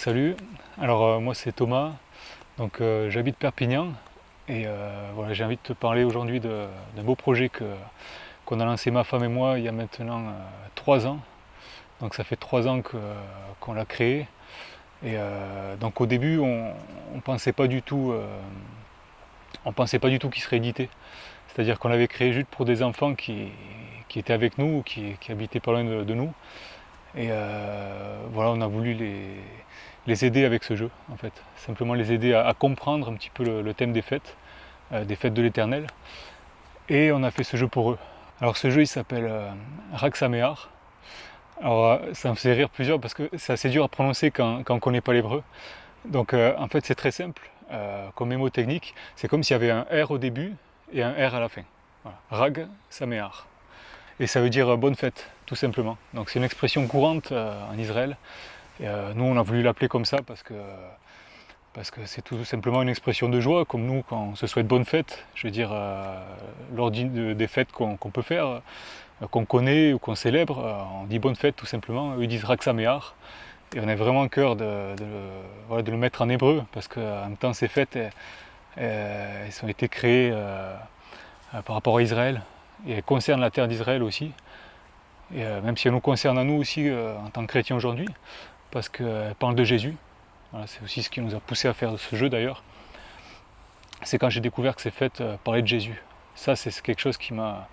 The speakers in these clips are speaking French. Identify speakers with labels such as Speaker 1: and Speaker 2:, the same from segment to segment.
Speaker 1: Salut, alors moi c'est Thomas, donc j'habite Perpignan et voilà, j'ai envie de te parler aujourd'hui d'un beau projet qu'on a lancé ma femme et moi il y a maintenant 3 ans. Donc ça fait 3 ans qu'on l'a créé et donc au début on pensait pas du tout, qu'il serait édité. C'est-à-dire qu'on l'avait créé juste pour des enfants qui étaient avec nous ou qui habitaient pas loin de nous. Et voilà, on a voulu les aider avec ce jeu, en fait. Simplement les aider à comprendre un petit peu le thème des fêtes de l'Éternel. Et on a fait ce jeu pour eux. Alors ce jeu, il s'appelle Raksaméar. Alors ça me faisait rire plusieurs parce que c'est assez dur à prononcer quand on ne connaît pas l'hébreu. Donc en fait, c'est très simple. Comme mémo technique, c'est comme s'il y avait un R au début et un R à la fin. Voilà. Rag Saméar. Et ça veut dire bonne fête, tout simplement. Donc c'est une expression courante en Israël. Et nous, on a voulu l'appeler comme ça parce que c'est tout simplement une expression de joie, comme nous, quand on se souhaite bonne fête. Je veux dire, lors des fêtes qu'on peut faire, qu'on connaît ou qu'on célèbre, on dit bonne fête tout simplement. Eux ils disent Rak Sameach. Et on a vraiment cœur voilà, de le mettre en hébreu, parce qu'en même temps, ces fêtes, elles ont été créées par rapport à Israël. Et elles concernent la terre d'Israël aussi. Et même si elles nous concernent à nous aussi en tant que chrétiens aujourd'hui, parce qu'elle parle de Jésus. Voilà, c'est aussi ce qui nous a poussé à faire ce jeu d'ailleurs. C'est quand j'ai découvert que ces fêtes parlaient de Jésus. Ça, c'est quelque chose qui m'a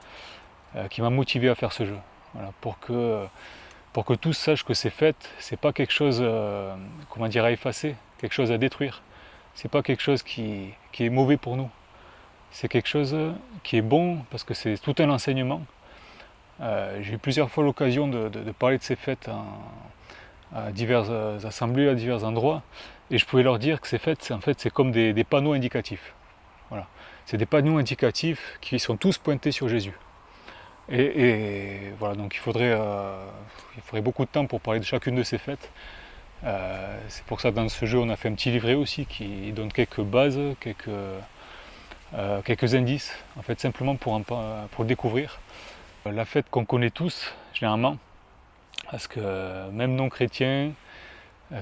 Speaker 1: motivé à faire ce jeu. Voilà, pour que tous sachent que ces fêtes, c'est pas quelque chose comment dire, à effacer, quelque chose à détruire. C'est pas quelque chose qui est mauvais pour nous. C'est quelque chose qui est bon parce que c'est tout un enseignement. J'ai eu plusieurs fois l'occasion de parler de ces fêtes à diverses assemblées, à divers endroits, et je pouvais leur dire que ces fêtes, en fait, c'est comme des panneaux indicatifs. Voilà. C'est des panneaux indicatifs qui sont tous pointés sur Jésus. Et voilà, donc il faudrait beaucoup de temps pour parler de chacune de ces fêtes. C'est pour ça que dans ce jeu, on a fait un petit livret aussi qui donne quelques bases, quelques indices, en fait, simplement pour le découvrir. La fête qu'on connaît tous, généralement, parce que même non-chrétiens,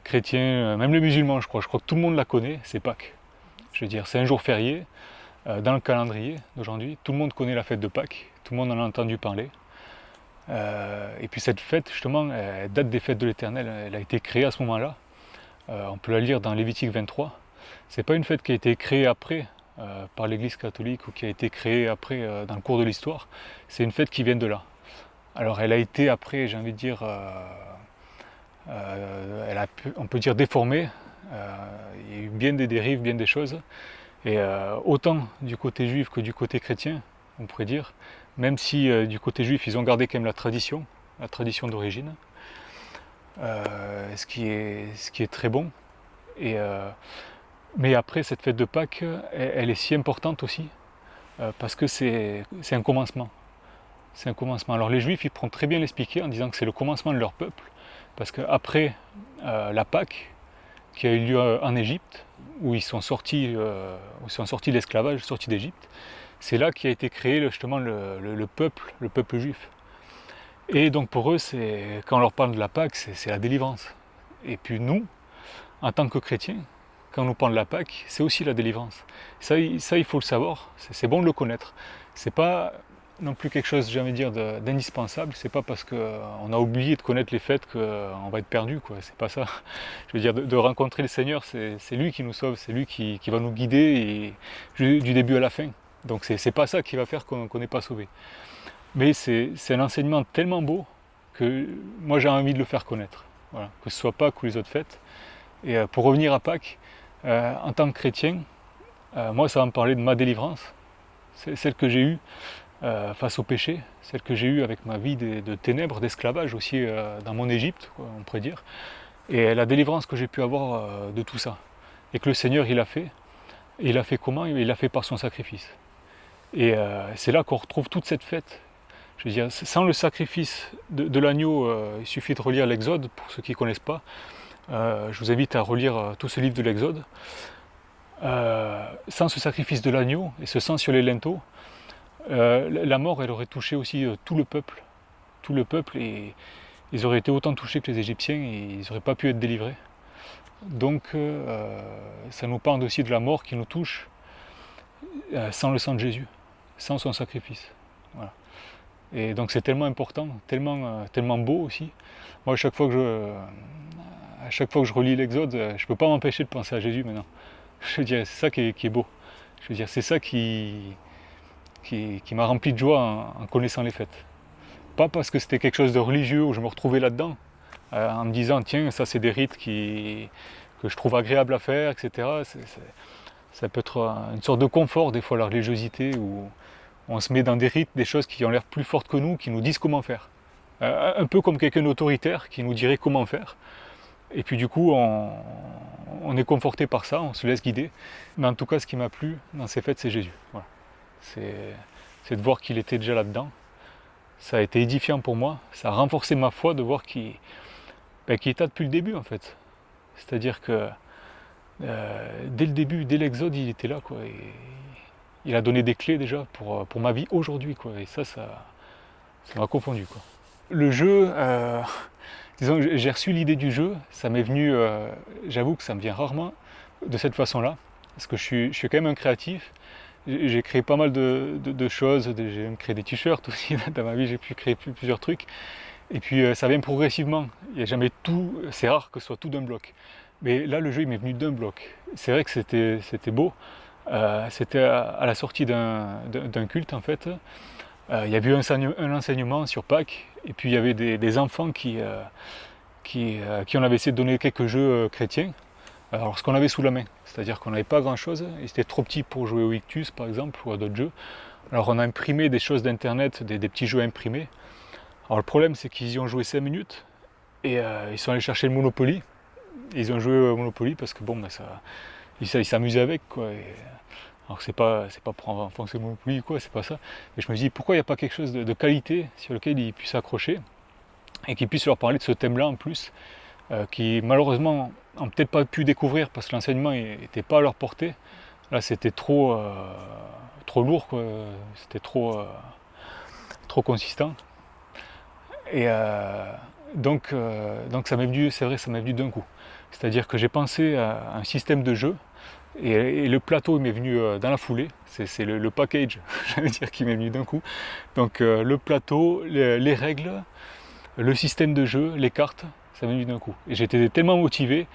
Speaker 1: chrétiens, même les musulmans, je crois que tout le monde la connaît, c'est Pâques. Je veux dire, c'est un jour férié dans le calendrier d'aujourd'hui. Tout le monde connaît la fête de Pâques, tout le monde en a entendu parler. Et puis cette fête, justement, elle date des fêtes de l'Éternel, elle a été créée à ce moment-là. On peut la lire dans Lévitique 23. C'est pas une fête qui a été créée après par l'Église catholique ou qui a été créée après dans le cours de l'histoire. C'est une fête qui vient de là. Alors elle a été après, j'ai envie de dire, on peut dire déformée. Il y a eu bien des dérives, bien des choses. Et autant du côté juif que du côté chrétien, on pourrait dire, même si du côté juif, ils ont gardé quand même la tradition d'origine, ce qui est très bon. Et, mais après, cette fête de Pâques, elle est si importante aussi, parce que c'est un commencement. C'est un commencement. Alors les juifs, ils pourront très bien l'expliquer en disant que c'est le commencement de leur peuple, parce qu'après la Pâque, qui a eu lieu en Égypte, où ils sont sortis de l'esclavage, sortis d'Égypte, c'est là qu'a été créé justement le peuple juif. Et donc pour eux, quand on leur parle de la Pâque, c'est la délivrance. Et puis nous, en tant que chrétiens, quand on nous parle de la Pâque, c'est aussi la délivrance. Ça, il faut le savoir, c'est bon de le connaître. C'est pas non plus quelque chose, j'ai envie de dire, d'indispensable. C'est pas parce qu'on a oublié de connaître les fêtes qu'on va être perdu, quoi. C'est pas ça. Je veux dire, de rencontrer le Seigneur, c'est lui qui nous sauve, c'est lui qui va nous guider du début à la fin. Donc c'est pas ça qui va faire qu'on n'est pas sauvé. Mais c'est un enseignement tellement beau que moi j'ai envie de le faire connaître. Voilà. Que ce soit Pâques ou les autres fêtes. Et pour revenir à Pâques, en tant que chrétien, moi ça va me parler de ma délivrance. C'est celle que j'ai eue face au péché, celle que j'ai eue avec ma vie de ténèbres, d'esclavage aussi dans mon Égypte, on pourrait dire, et la délivrance que j'ai pu avoir de tout ça. Et que le Seigneur il a fait. Et il a fait comment? Il l'a fait par son sacrifice. Et c'est là qu'on retrouve toute cette fête. Je veux dire, sans le sacrifice de l'agneau, il suffit de relire l'Exode, pour ceux qui ne connaissent pas. Je vous invite à relire tout ce livre de l'Exode. Sans ce sacrifice de l'agneau et ce sang sur les linteaux, la mort elle aurait touché aussi tout le peuple. Tout le peuple, et ils auraient été autant touchés que les Égyptiens et ils n'auraient pas pu être délivrés. Donc ça nous parle aussi de la mort qui nous touche sans le sang de Jésus, sans son sacrifice. Voilà. Et donc c'est tellement important, tellement beau aussi. Moi à chaque fois que je relis l'Exode, je ne peux pas m'empêcher de penser à Jésus maintenant. Je veux dire, c'est ça qui est beau. Je veux dire, c'est ça qui m'a rempli de joie en connaissant les fêtes. Pas parce que c'était quelque chose de religieux où je me retrouvais là-dedans, en me disant tiens, ça c'est des rites que je trouve agréables à faire, etc. Ça peut être une sorte de confort des fois la religiosité où on se met dans des rites, des choses qui ont l'air plus fortes que nous, qui nous disent comment faire. Un peu comme quelqu'un d'autoritaire qui nous dirait comment faire. Et puis du coup, on est conforté par ça, on se laisse guider. Mais en tout cas, ce qui m'a plu dans ces fêtes, c'est Jésus. Voilà. C'est de voir qu'il était déjà là-dedans. Ça a été édifiant pour moi, ça a renforcé ma foi de voir qu'il était là depuis le début en fait. C'est-à-dire que dès le début, dès l'Exode, il était là, quoi. Et il a donné des clés déjà pour ma vie aujourd'hui, quoi. Et ça m'a confondu, quoi. Le jeu, disons que j'ai reçu l'idée du jeu, ça m'est venu, j'avoue que ça me vient rarement de cette façon-là, parce que je suis quand même un créatif. J'ai créé pas mal de choses, j'ai même créé des t-shirts aussi, dans ma vie j'ai pu créer plusieurs trucs. Et puis ça vient progressivement, il n'y a jamais tout, c'est rare que ce soit tout d'un bloc. Mais là le jeu il m'est venu d'un bloc. C'est vrai que c'était beau, c'était à la sortie d'un culte en fait. Il y avait eu un enseignement sur Pâques, et puis il y avait des enfants qui en avaient essayé de donner quelques jeux chrétiens. Alors ce qu'on avait sous la main, c'est-à-dire qu'on n'avait pas grand-chose, ils étaient trop petits pour jouer au Ictus par exemple, ou à d'autres jeux. Alors on a imprimé des choses d'internet, des petits jeux imprimés. Alors le problème c'est qu'ils y ont joué 5 minutes, et ils sont allés chercher le Monopoly, et ils ont joué au Monopoly parce que bon, ils s'amusaient avec, quoi. Alors c'est pas pour enfoncer le Monopoly, quoi, c'est pas ça. Et je me dis pourquoi il n'y a pas quelque chose de qualité sur lequel ils puissent accrocher, et qu'ils puissent leur parler de ce thème-là en plus, qui malheureusement n'ont peut-être pas pu découvrir parce que l'enseignement n'était pas à leur portée. Là c'était trop lourd, quoi. C'était trop consistant. Et donc ça m'est venu, c'est vrai, ça m'est venu d'un coup. C'est-à-dire que j'ai pensé à un système de jeu, et le plateau m'est venu dans la foulée. C'est le package, j'allais dire, qui m'est venu d'un coup. Donc le plateau, les règles, le système de jeu, les cartes, ça m'est venu d'un coup. Et j'étais tellement motivé,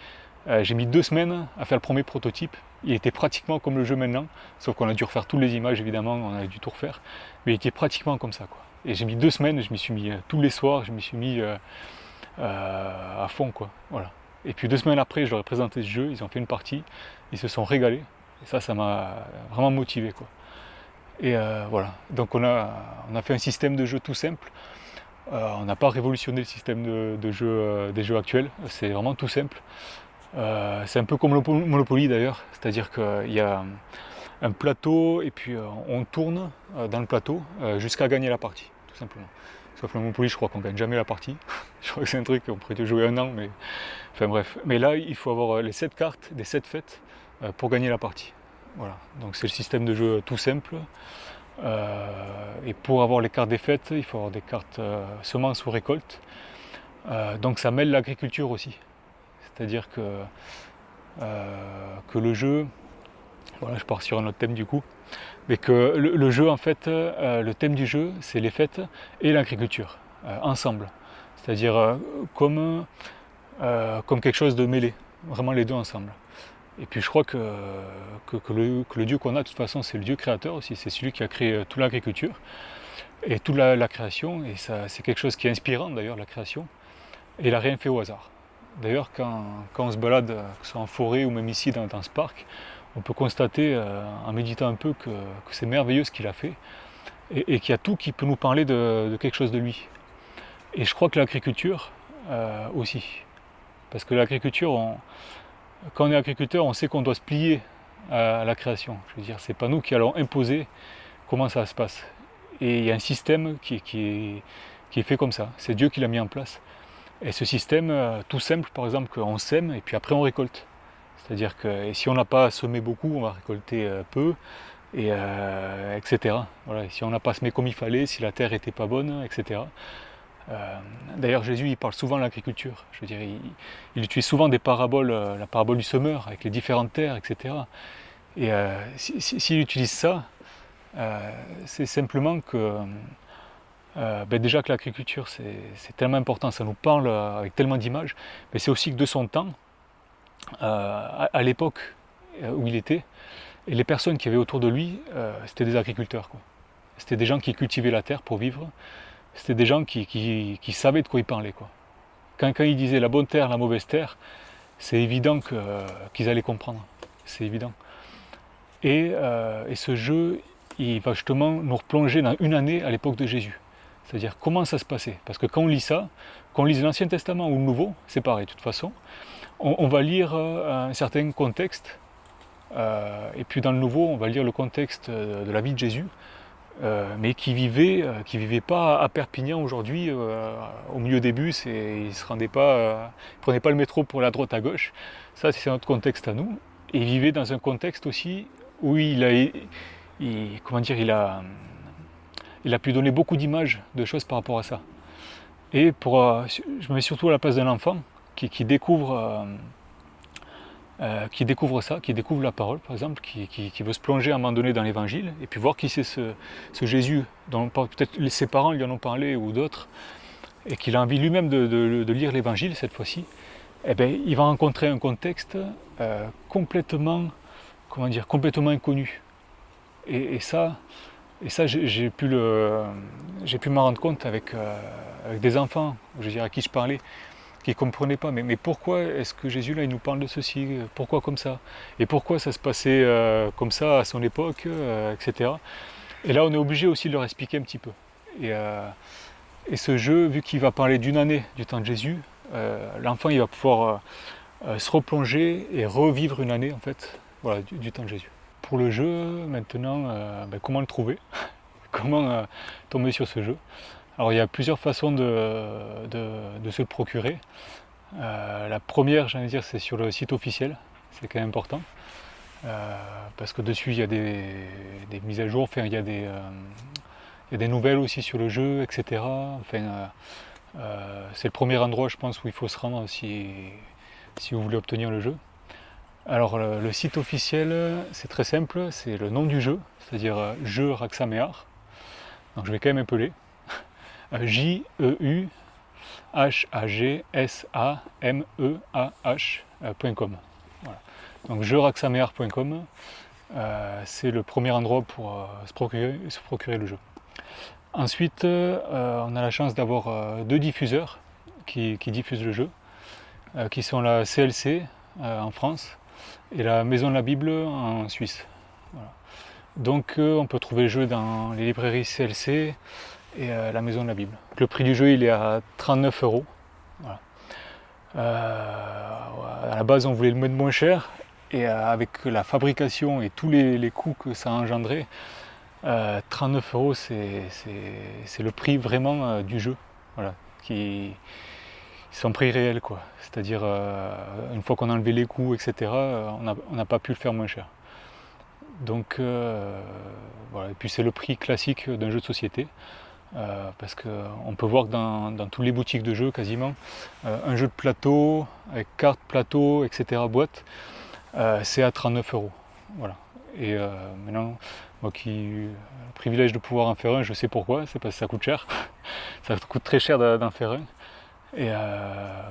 Speaker 1: j'ai mis 2 semaines à faire le premier prototype. Il était pratiquement comme le jeu maintenant, sauf qu'on a dû refaire toutes les images évidemment, on a dû tout refaire. Mais il était pratiquement comme ça, quoi. Et j'ai mis 2 semaines, je m'y suis mis tous les soirs, je m'y suis mis à fond, quoi. Voilà. Et puis 2 semaines après, je leur ai présenté ce jeu, ils ont fait une partie, ils se sont régalés. Et ça m'a vraiment motivé, quoi. Et voilà. Donc on a fait un système de jeu tout simple. On n'a pas révolutionné le système de jeu, des jeux actuels, c'est vraiment tout simple. C'est un peu comme le Monopoly d'ailleurs, c'est-à-dire qu'il y a un plateau et puis on tourne dans le plateau jusqu'à gagner la partie, tout simplement. Sauf le Monopoly, je crois qu'on gagne jamais la partie. Je crois que c'est un truc qu'on pourrait jouer 1 an, mais enfin bref. Mais là, il faut avoir les 7 cartes des 7 fêtes pour gagner la partie. Voilà, donc c'est le système de jeu tout simple. Et pour avoir les cartes des fêtes, il faut avoir des cartes semences ou récoltes. Donc ça mêle l'agriculture aussi. C'est-à-dire que le jeu, voilà, je pars sur un autre thème du coup, mais que le jeu en fait, le thème du jeu, c'est les fêtes et l'agriculture, ensemble. C'est-à-dire comme quelque chose de mêlé, vraiment les deux ensemble. Et puis je crois que le Dieu qu'on a de toute façon, c'est le Dieu créateur aussi, c'est celui qui a créé toute l'agriculture et toute la création, et ça, c'est quelque chose qui est inspirant d'ailleurs, la création, et il n'a rien fait au hasard. D'ailleurs quand on se balade, que ce soit en forêt ou même ici dans ce parc, on peut constater en méditant un peu que c'est merveilleux ce qu'il a fait, et qu'il y a tout qui peut nous parler de quelque chose de lui. Et je crois que l'agriculture aussi, parce que l'agriculture, quand on est agriculteur, on sait qu'on doit se plier à la création. Je veux dire, c'est pas nous qui allons imposer comment ça se passe. Et il y a un système qui est fait comme ça. C'est Dieu qui l'a mis en place. Et ce système, tout simple, par exemple, qu'on sème et puis après on récolte. C'est-à-dire que si on n'a pas semé beaucoup, on va récolter peu, et etc. Voilà. Et si on n'a pas semé comme il fallait, si la terre n'était pas bonne, etc. D'ailleurs, Jésus, il parle souvent de l'agriculture. Je veux dire, il utilise souvent des paraboles, la parabole du semeur, avec les différentes terres, etc. Et s'il utilise ça, c'est simplement que déjà que l'agriculture, c'est tellement important, ça nous parle avec tellement d'images, mais c'est aussi que de son temps, à l'époque où il était, et les personnes qui avaient autour de lui, c'était des agriculteurs, quoi. C'était des gens qui cultivaient la terre pour vivre, c'était des gens qui savaient de quoi ils parlaient, quoi. Quand ils disaient la bonne terre, la mauvaise terre, c'est évident qu'ils allaient comprendre, c'est évident. Et ce jeu, il va justement nous replonger dans une année à l'époque de Jésus. C'est-à-dire comment ça se passait. Parce que quand on lit ça, qu'on lise l'Ancien Testament ou le Nouveau, c'est pareil de toute façon, on va lire un certain contexte, et puis dans le Nouveau, on va lire le contexte de la vie de Jésus, mais qui vivait pas à Perpignan aujourd'hui, au milieu des bus, et il se rendait pas, il prenait pas le métro pour la droite à gauche. Ça, c'est notre contexte à nous. Et il vivait dans un contexte aussi où comment dire, il a pu donner beaucoup d'images, de choses par rapport à ça. Et je me mets surtout à la place d'un enfant qui découvre ça, qui découvre la parole, par exemple, qui veut se plonger à un moment donné dans l'évangile, et puis voir qui c'est ce Jésus, dont peut-être ses parents lui en ont parlé ou d'autres, et qu'il a envie lui-même de lire l'évangile cette fois-ci, eh bien, il va rencontrer un contexte complètement inconnu. Et ça j'ai pu m'en rendre compte avec des enfants, je veux dire, à qui je parlais, qui ne comprenaient pas, mais pourquoi est-ce que Jésus là il nous parle de ceci, pourquoi comme ça, et pourquoi ça se passait comme ça à son époque, etc. Et là on est obligé aussi de leur expliquer un petit peu. Et ce jeu, vu qu'il va parler d'une année du temps de Jésus, l'enfant il va pouvoir se replonger et revivre une année en fait, voilà, du temps de Jésus. Pour le jeu, maintenant, comment le trouver? Comment tomber sur ce jeu? Alors il y a plusieurs façons de se le procurer. La première, j'ai envie de dire, c'est sur le site officiel, c'est quand même important. Parce que dessus il y a des mises à jour, enfin, il y a des nouvelles aussi sur le jeu, etc. Enfin, c'est le premier endroit, je pense, où il faut se rendre si vous voulez obtenir le jeu. Alors le site officiel, c'est très simple, c'est le nom du jeu, c'est-à-dire jeu Raksaméar. Donc je vais quand même épeler. JEUHAGSAMEAH.com. Voilà. Donc jeuraksaméar.com, c'est le premier endroit pour se procurer le jeu. Ensuite, on a la chance d'avoir deux diffuseurs qui diffusent le jeu, qui sont la CLC en France et la Maison de la Bible en Suisse. Voilà. Donc on peut trouver le jeu dans les librairies CLC et la Maison de la Bible. Le prix du jeu il est à 39 €. Voilà. À la base on voulait le mettre moins cher, et avec la fabrication et tous les coûts que ça a engendré, 39 € c'est le prix vraiment du jeu. Voilà. C'est un prix réel, quoi. C'est-à-dire, une fois qu'on a enlevé les coûts, etc., on n'a pas pu le faire moins cher. Donc, voilà. Et puis c'est le prix classique d'un jeu de société, parce qu'on peut voir que dans toutes les boutiques de jeux, quasiment, un jeu de plateau, avec carte, plateau, etc., boîte, c'est à 39 €. Voilà. Et maintenant, moi qui ai eu le privilège de pouvoir en faire un, je sais pourquoi, c'est parce que ça coûte cher. Ça coûte très cher d'en faire un. Et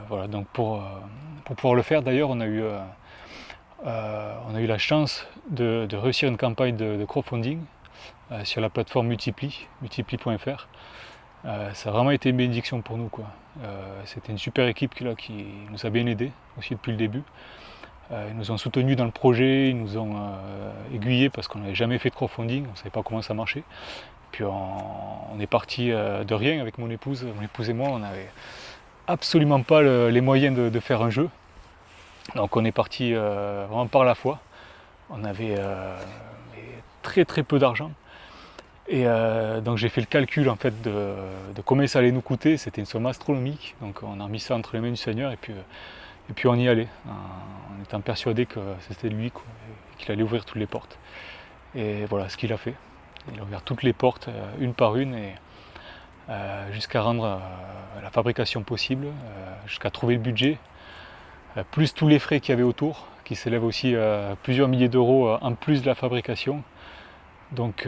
Speaker 1: voilà, donc pour pouvoir le faire, d'ailleurs, on a eu la chance de réussir une campagne de crowdfunding sur la plateforme multipli.fr. Ça a vraiment été une bénédiction pour nous, quoi. C'était une super équipe qui nous a bien aidés aussi depuis le début. Ils nous ont soutenus dans le projet, ils nous ont aiguillés parce qu'on n'avait jamais fait de crowdfunding, on ne savait pas comment ça marchait. Puis on est parti de rien avec mon épouse et moi, on n'avait absolument pas les moyens de faire un jeu. Donc on est parti vraiment par la foi. On avait très très peu d'argent. Et donc j'ai fait le calcul en fait de combien ça allait nous coûter. C'était une somme astronomique. Donc on a mis ça entre les mains du Seigneur, et puis on y allait, en étant persuadé que c'était lui, quoi, qu'il allait ouvrir toutes les portes. Et voilà ce qu'il a fait. Il a ouvert toutes les portes une par une, et jusqu'à rendre la fabrication possible, jusqu'à trouver le budget, plus tous les frais qu'il y avait autour, qui s'élèvent aussi à plusieurs milliers d'euros en plus de la fabrication. Donc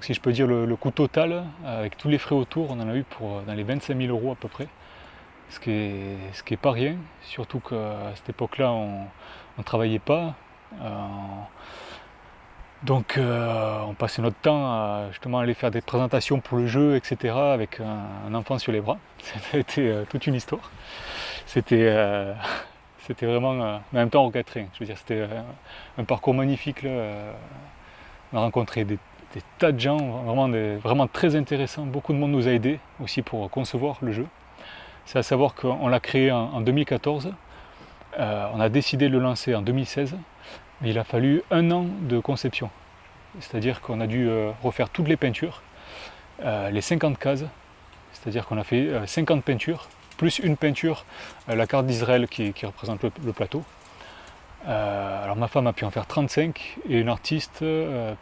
Speaker 1: si je peux dire le coût total, avec tous les frais autour, on en a eu pour dans les 25 000 euros à peu près, ce qui est pas rien, surtout qu'à cette époque-là, on ne travaillait pas. Donc on passait notre temps à justement aller faire des présentations pour le jeu, etc. avec un enfant sur les bras. C'était toute une histoire. C'était vraiment, mais en même temps on regrette rien. Je veux dire, c'était un parcours magnifique là. On a rencontré des tas de gens, vraiment très intéressants. Beaucoup de monde nous a aidés aussi pour concevoir le jeu. C'est à savoir qu'on l'a créé en 2014. On a décidé de le lancer en 2016. Mais il a fallu 1 an de conception. C'est-à-dire qu'on a dû refaire toutes les peintures, les 50 cases. C'est-à-dire qu'on a fait 50 peintures, plus une peinture, la carte d'Israël qui représente le plateau. Alors ma femme a pu en faire 35 et une artiste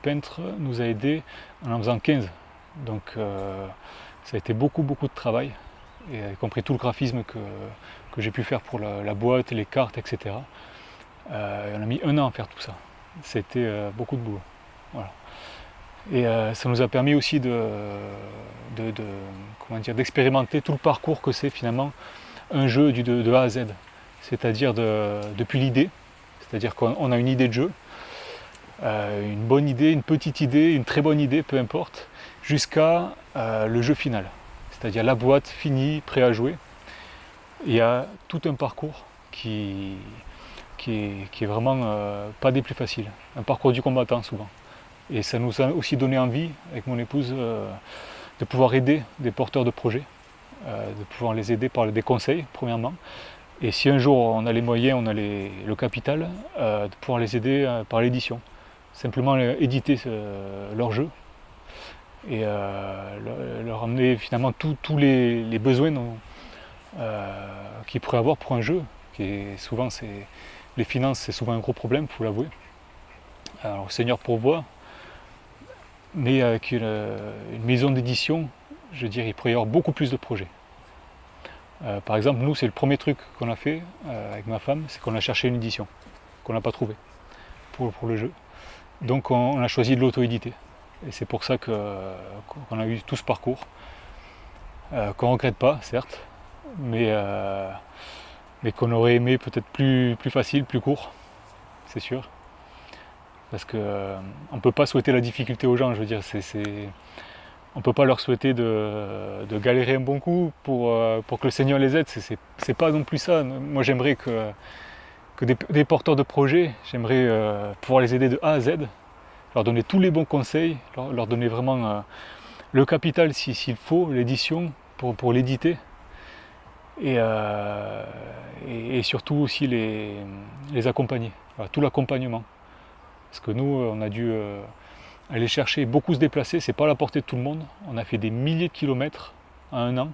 Speaker 1: peintre nous a aidé en faisant 15. Donc ça a été beaucoup de travail, y compris tout le graphisme que j'ai pu faire pour la boîte, les cartes, etc. On a mis 1 an à faire tout ça. C'était beaucoup de boulot. Voilà. Et ça nous a permis aussi d'expérimenter tout le parcours que c'est finalement un jeu de A à Z. C'est-à-dire depuis l'idée, c'est-à-dire qu'on a une idée de jeu, une bonne idée, une petite idée, une très bonne idée, peu importe, jusqu'à le jeu final. C'est-à-dire la boîte finie, prêt à jouer. Il y a tout un parcours qui est vraiment pas des plus faciles. Un parcours du combattant souvent. Et ça nous a aussi donné envie, avec mon épouse, de pouvoir aider des porteurs de projets, de pouvoir les aider par des conseils, premièrement. Et si un jour on a les moyens, on a le capital, de pouvoir les aider par l'édition. Simplement éditer leur jeu et leur amener finalement tous les besoins qu'ils pourraient avoir pour un jeu. Souvent, les finances, c'est souvent un gros problème, il faut l'avouer. Alors, le Seigneur pourvoit, mais avec une maison d'édition, je veux dire, il pourrait y avoir beaucoup plus de projets. Par exemple, nous, c'est le premier truc qu'on a fait avec ma femme, c'est qu'on a cherché une édition, qu'on n'a pas trouvée pour le jeu. Donc, on a choisi de l'auto-éditer. Et c'est pour ça qu'on a eu tout ce parcours, qu'on ne regrette pas, certes, mais qu'on aurait aimé peut-être plus facile, plus court, c'est sûr. Parce qu'on ne peut pas souhaiter la difficulté aux gens, je veux dire, on ne peut pas leur souhaiter de galérer un bon coup pour que le Seigneur les aide, c'est pas non plus ça. Moi j'aimerais que des porteurs de projets, j'aimerais pouvoir les aider de A à Z, leur donner tous les bons conseils, leur donner vraiment le capital s'il faut, l'édition, pour l'éditer. Et surtout aussi les accompagner, voilà, tout l'accompagnement. Parce que nous, on a dû aller chercher, beaucoup se déplacer, c'est pas à la portée de tout le monde. On a fait des milliers de kilomètres en 1 an.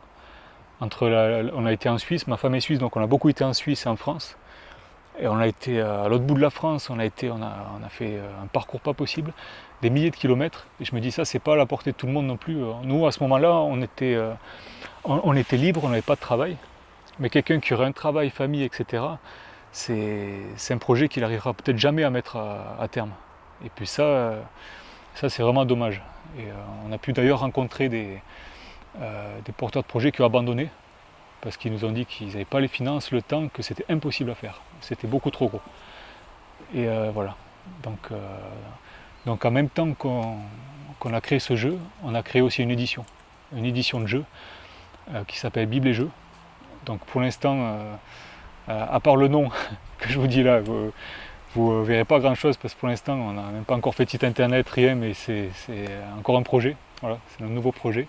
Speaker 1: On a été en Suisse, ma femme est suisse, donc on a beaucoup été en Suisse et en France. Et on a été à l'autre bout de la France, on a fait un parcours pas possible, des milliers de kilomètres. Et je me dis ça, c'est pas à la portée de tout le monde non plus. Nous, à ce moment-là, on était libre, on n'avait pas de travail. Mais quelqu'un qui aurait un travail, famille, etc., c'est un projet qu'il n'arrivera peut-être jamais à mettre à terme. Et puis ça c'est vraiment dommage. Et on a pu d'ailleurs rencontrer des porteurs de projets qui ont abandonné parce qu'ils nous ont dit qu'ils n'avaient pas les finances, le temps, que c'était impossible à faire. C'était beaucoup trop gros. Et voilà. Donc en même temps qu'on a créé ce jeu, on a créé aussi une édition de jeu qui s'appelle Bible et Jeux. Donc pour l'instant, à part le nom que je vous dis là, vous ne verrez pas grand chose parce que pour l'instant on n'a même pas encore fait de site internet, rien, mais c'est encore un projet, voilà, c'est un nouveau projet.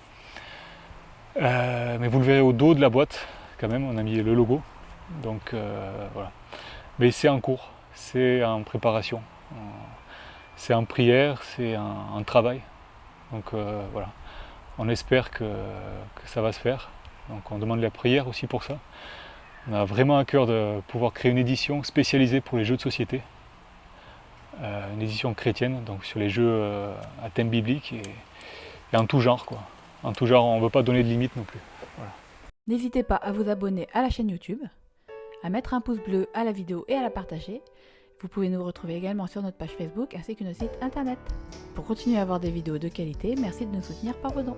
Speaker 1: Mais vous le verrez au dos de la boîte quand même, on a mis le logo, donc voilà. Mais c'est en cours, c'est en préparation, c'est en prière, c'est en travail, donc voilà. On espère que ça va se faire, donc on demande la prière aussi pour ça. On a vraiment à cœur de pouvoir créer une édition spécialisée pour les jeux de société, une édition chrétienne, donc sur les jeux à thème biblique et en tout genre, quoi. en tout genre, on ne veut pas donner de limite non plus. Voilà.
Speaker 2: N'hésitez pas à vous abonner à la chaîne YouTube, à mettre un pouce bleu à la vidéo et à la partager. Vous pouvez nous retrouver également sur notre page Facebook ainsi que notre site internet. Pour continuer à avoir des vidéos de qualité, merci de nous soutenir par vos dons.